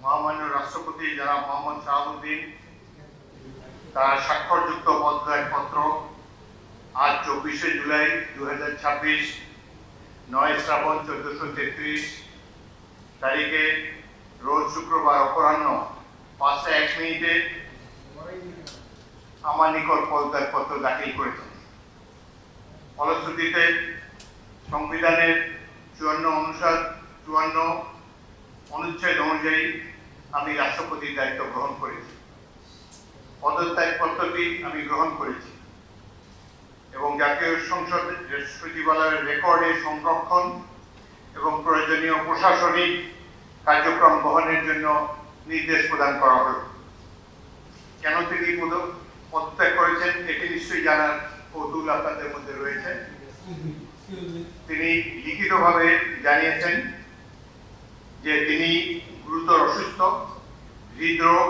মহামান্য রাষ্ট্রপতি জনাব মোহাম্মদ শাহাবুদ্দিন তার স্বাক্ষরযুক্ত পদত্যাগপত্র আজ 24শে জুলাই 2026 9 শ্রাবণ 1433 তারিখে রোজ শুক্রবার অপরাহ্ন 5:01 আমার নিকট পদত্যাগপত্র দাখিল করেছেন। ফলশ্রুতিতে সংবিধানের 54 অনুচ্ছেদ অনুযায়ী আমি রাষ্ট্রপতির দায়িত্ব গ্রহণ করেছি। পদত্যাগপত্রটি আমি গ্রহণ করেছি এবং জাতীয় সংসদ সচিবালয়ের রেকর্ডে সংরক্ষণ এবং প্রয়োজনীয় প্রশাসনিক কার্যক্রম গ্রহণের জন্য নির্দেশ প্রদান করা হল। কেন তিনি পদত্যাগ করেছেন এটি নিশ্চয়ই জানার কৌতূহল আপনাদের মধ্যে রয়েছে। তিনি লিখিতভাবে জানিয়েছেন যে তিনি গুরুতর অসুস্থ, হৃদরোগ,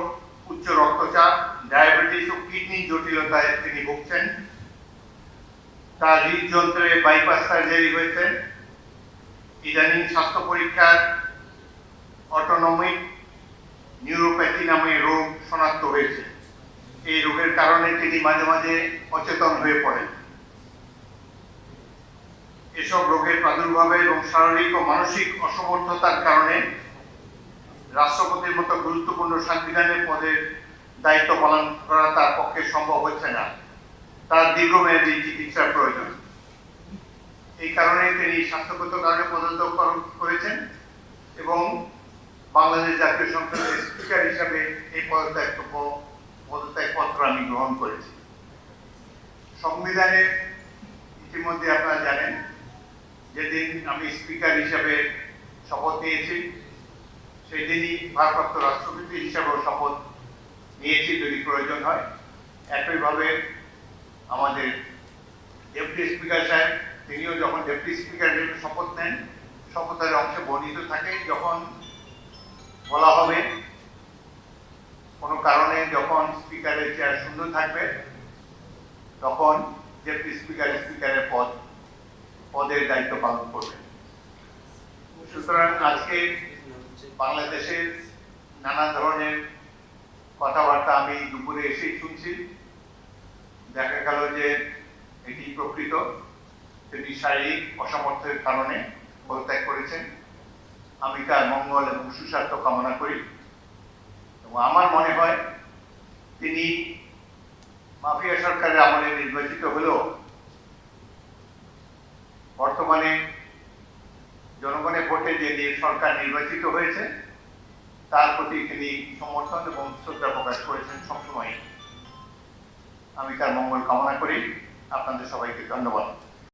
উচ্চ রক্তচাপ, ডায়াবেটিস ও কিডনি জটিলতায় তিনি ভুগছেন। তার হৃদযন্ত্রে বাইপাস সার্জারি হয়েছে। ইদানিং স্বাস্থ্য পরীক্ষার অটোনমিক নিউরোপ্যাথি নামে রোগ শনাক্ত হয়েছে। এই রোগের কারণে তিনি মাঝে মাঝে অচেতন হয়ে পড়েন। এসব রোগের প্রাদুর্ভাবে এবং শারীরিক ও মানসিক অসমর্থতার কারণে রাষ্ট্রপতির মতো গুরুত্বপূর্ণ সাংবিধানিক পদের দায়িত্ব পালন করা তার পক্ষে সম্ভব হচ্ছে না। তার দীর্ঘমেয়াদী চিকিৎসার প্রয়োজন। এই কারণে তিনি স্বাস্থ্যগত কারণে পদত্যাগ করেছেন এবং বাংলাদেশ জাতীয় সংসদের স্পিকার হিসাবে এই পদত্যাগপত্র আমি গ্রহণ করেছি। সংবিধানে ইতিমধ্যে আপনারা জানেন যেদিন আমি স্পিকার হিসাবে শপথ নিয়েছি সেদিনই ভারপ্রাপ্ত রাষ্ট্রপতি হিসাবেও শপথ নিয়েছি যদি প্রয়োজন হয়। একইভাবে আমাদের ডেপুটি স্পিকার সাহেব তিনিও যখন ডেপুটি স্পিকার হিসেবে শপথ নেন শপথের অংশে বর্ণিত থাকে যখন বলা হবে কোনো কারণে যখন স্পিকারের চেয়ার শূন্য থাকবে তখন ডেপুটি স্পিকারের পদের দায়িত্ব পালন করবেন। সুতরাং আজকে বাংলাদেশের নানা ধরনের কথাবার্তা আমি দুপুরে এসেই শুনছি। দেখা গেল যে এটি প্রকৃত, তিনি শারীরিক অসমর্থের কারণে পদত্যাগ করেছেন। আমি তার মঙ্গল এবং সুস্বাস্থ্য কামনা করি এবং আমার মনে হয় তিনি মাফিয়া সরকারের আমলে নির্বাচিত হলেও বর্তমানে জনগণের ভোটে যে সরকার নির্বাচিত হয়েছে তার প্রতি তিনি সমর্থন এবং শ্রদ্ধা প্রকাশ করেছেন সবসময়। আমি তার মঙ্গল কামনা করি। আপনাদের সবাইকে ধন্যবাদ।